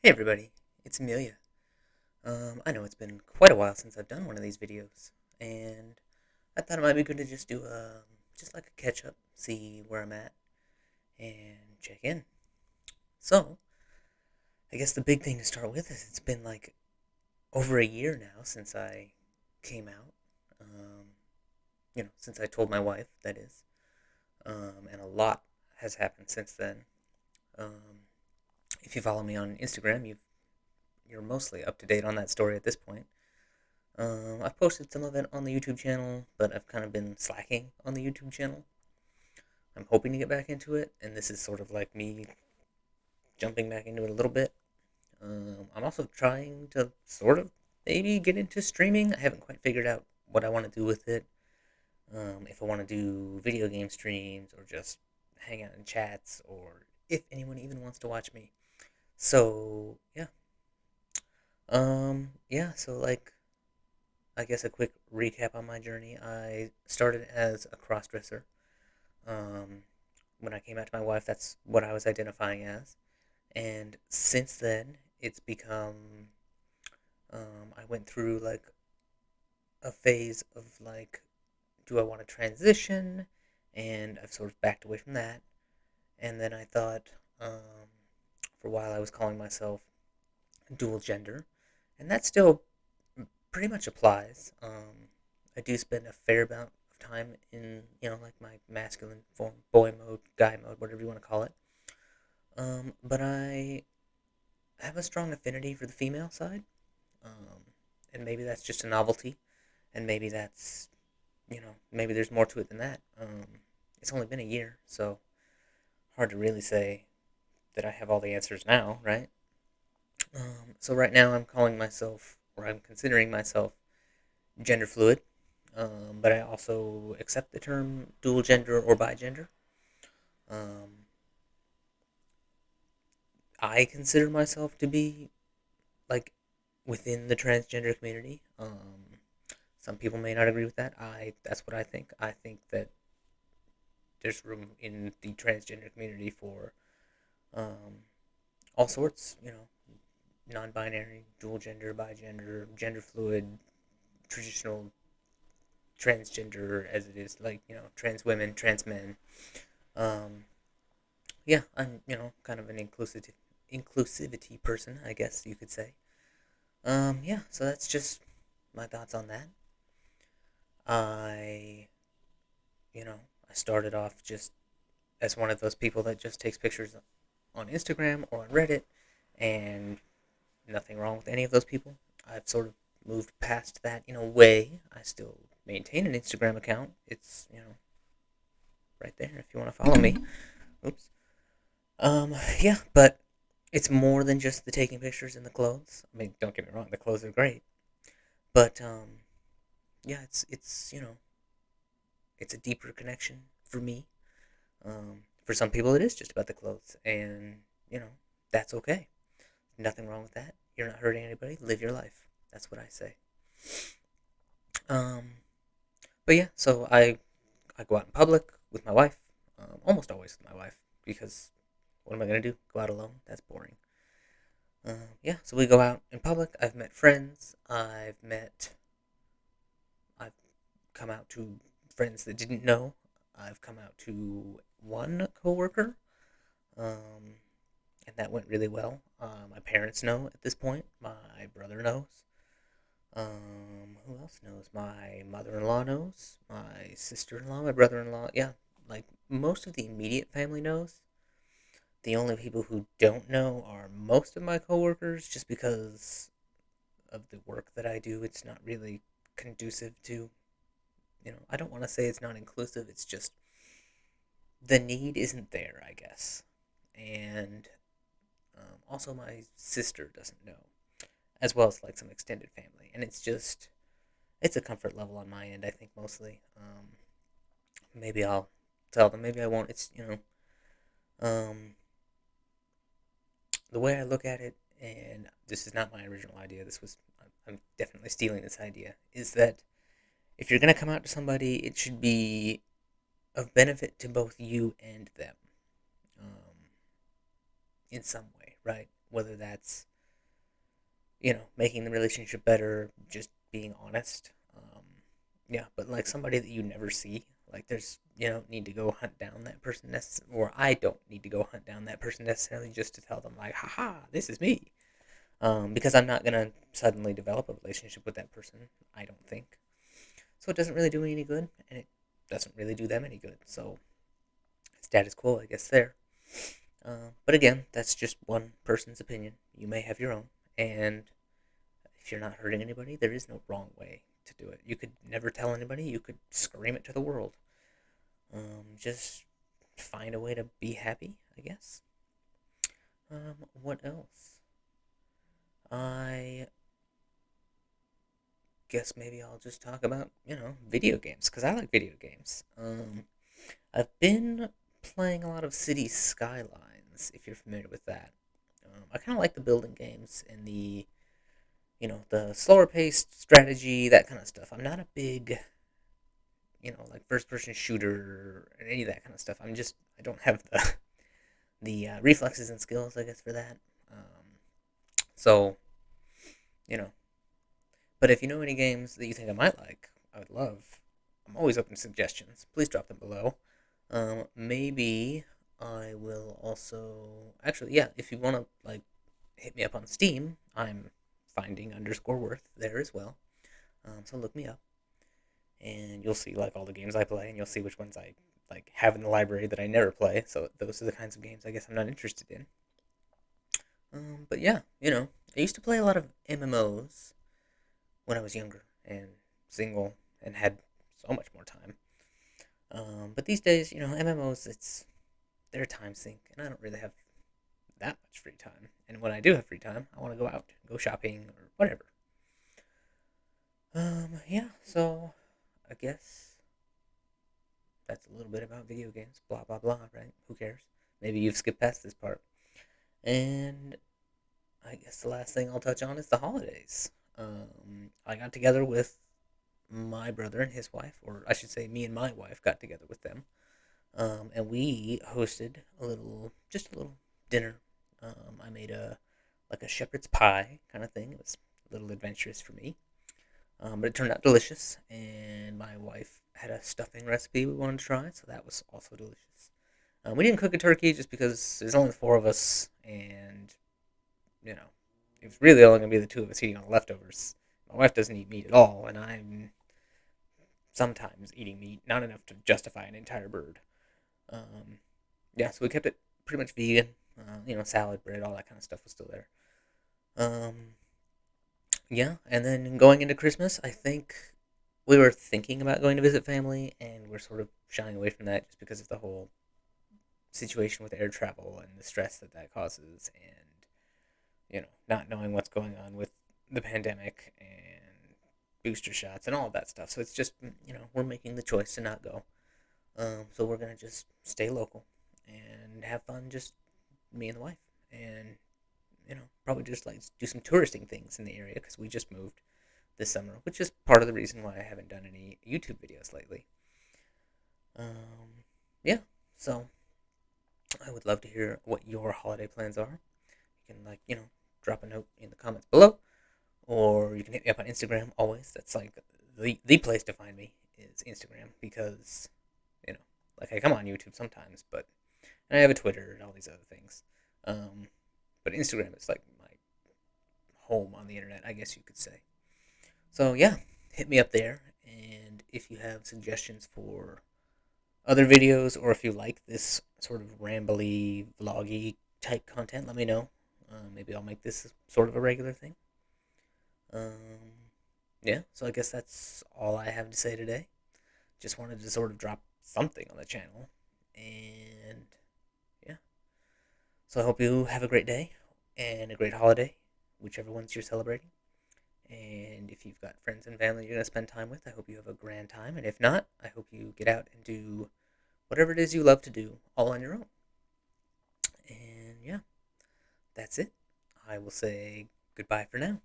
Hey everybody, it's Amelia. I know it's been quite a while since I've done one of these videos, and I thought it might be good to just do just like a catch up, see where I'm at, and check in. So, I guess the big thing to start with is it's been like over a year now since I came out. Um, since I told my wife, that is, and a lot has happened since then. Um, if you follow me on Instagram, you're mostly up to date on that story at this point. I've posted some of it on the YouTube channel, but I've kind of been slacking on the YouTube channel. I'm hoping to get back into it, and this is sort of like me jumping back into it a little bit. I'm also trying to sort of maybe get into streaming. I haven't quite figured out what I want to do with it. If I want to do video game streams or just hang out in chats, or if anyone even wants to watch me. So yeah, so like I guess a quick recap on my journey. I started as a crossdresser. Um, when I came out to my wife, that's what I was identifying as. And since then, it's become, I went through like a phase of like, do I want to transition? And I've sort of backed away from that. And then I thought, for a while, I was calling myself dual gender. And that still pretty much applies. I do spend a fair amount of time in, like my masculine form, boy mode, guy mode, whatever you want to call it. But I have a strong affinity for the female side. Um, and maybe that's just a novelty, and maybe that's, maybe there's more to it than that. It's only been a year, so hard to really say that I have all the answers now, right? So right now I'm calling myself, or I'm considering myself, gender fluid, but I also accept the term dual gender or bigender. Um, I consider myself to be like within the transgender community. Some people may not agree with that. That's what I think. I think that there's room in the transgender community for um, all sorts. Non-binary, dual gender, bigender, gender fluid, traditional transgender, as it is, like trans women, trans men. Um, yeah, I'm kind of an inclusivity person, I guess you could say. Yeah, so that's just my thoughts on that. I you know I started off just as one of those people that just takes pictures on Instagram or on Reddit, and nothing wrong with any of those people. I've sort of moved past that in a way. I still maintain an Instagram account. It's right there if you want to follow me. Oops. Yeah, but it's more than just the taking pictures and the clothes. I mean, don't get me wrong, the clothes are great, but yeah, it's a deeper connection for me. For some people, it is just about the clothes, and that's okay. Nothing wrong with that. You're not hurting anybody. Live your life. That's what I say. Um, but yeah, so I go out in public with my wife. Almost always with my wife, because what am I gonna do? Go out alone? That's boring. Yeah, so we go out in public. I've met friends. I've come out to friends that didn't know. I've come out to one coworker, um, and that went really well. My parents know at this point. My brother knows. Who else knows? My mother-in-law knows. My sister-in-law, my brother-in-law. Yeah, like most of the immediate family knows. The only people who don't know are most of my coworkers, just because of the work that I do. It's not really conducive to, I don't want to say it's not inclusive. It's just the need isn't there, I guess. And also, my sister doesn't know, as well as like some extended family. And it's a comfort level on my end, I think, mostly. Maybe I'll tell them, maybe I won't. Um, the way I look at it, and this is not my original idea, I'm definitely stealing this idea, is that if you're going to come out to somebody, it should be of benefit to both you and them, um, in some way, right? Whether that's making the relationship better, just being honest. Yeah, but like somebody that you never see, like you don't need to go hunt down that person necessarily, or I don't need to go hunt down that person necessarily just to tell them like, haha, this is me. Because I'm not gonna suddenly develop a relationship with that person. I don't think so. It doesn't really do me any good, and it doesn't really do them any good. So status quo, I guess there. But again, that's just one person's opinion. You may have your own, and if you're not hurting anybody, there is no wrong way to do it. You could never tell anybody. You could scream it to the world. Just find a way to be happy, I guess. What else? I guess maybe I'll just talk about, video games, because I like video games. I've been playing a lot of City Skylines, if you're familiar with that. I kind of like the building games and the slower paced strategy, that kind of stuff. I'm not a big, like first person shooter and any of that kind of stuff. I don't have the reflexes and skills, I guess, for that. So, you know, but if you know any games that you think I might like, I would love. I'm always open to suggestions. Please drop them below. Maybe I will also actually, yeah. If you want to like hit me up on Steam, I'm finding_worth there as well. So look me up, and you'll see like all the games I play, and you'll see which ones I like have in the library that I never play. So those are the kinds of games I guess I'm not interested in. But yeah, I used to play a lot of MMOs when I was younger and single and had so much more time. But these days, MMOs, they're a time sink, and I don't really have that much free time. And when I do have free time, I want to go out, go shopping, or whatever. Yeah, so I guess that's a little bit about video games. Blah, blah, blah, right? Who cares? Maybe you've skipped past this part. And I guess the last thing I'll touch on is the holidays. I got together with my brother and his wife, or I should say, me and my wife got together with them, and we hosted just a little dinner. I made a shepherd's pie kind of thing. It was a little adventurous for me, but it turned out delicious. And my wife had a stuffing recipe we wanted to try, so that was also delicious. We didn't cook a turkey just because there's only four of us, and you know, it was really only gonna be the two of us eating on the leftovers. My wife doesn't eat meat at all, and I'm sometimes eating meat, not enough to justify an entire bird. Um, yeah, so we kept it pretty much vegan. Salad, bread, all that kind of stuff was still there. Um, yeah, and then going into Christmas, I think we were thinking about going to visit family, and we're sort of shying away from that just because of the whole situation with air travel and the stress that causes, and not knowing what's going on with the pandemic and booster shots and all of that stuff. So it's just we're making the choice to not go. So we're gonna just stay local and have fun, just me and the wife, and probably just like do some touristing things in the area because we just moved this summer, which is part of the reason why I haven't done any YouTube videos lately. Yeah, so I would love to hear what your holiday plans are. You can drop a note in the comments below, or you can hit me up on Instagram. Always, that's like the place to find me is Instagram because you know like I come on YouTube sometimes, but and I have a Twitter and all these other things. But Instagram is like my home on the internet, I guess you could say. So yeah, hit me up there, and if you have suggestions for other videos, or if you like this sort of rambly, vloggy type content, let me know. Maybe I'll make this sort of a regular thing. Yeah, so I guess that's all I have to say today. Just wanted to sort of drop something on the channel, and yeah. So I hope you have a great day and a great holiday, whichever ones you're celebrating. And if you've got friends and family you're going to spend time with, I hope you have a grand time. And if not, I hope you get out and do whatever it is you love to do all on your own. And yeah, that's it. I will say goodbye for now.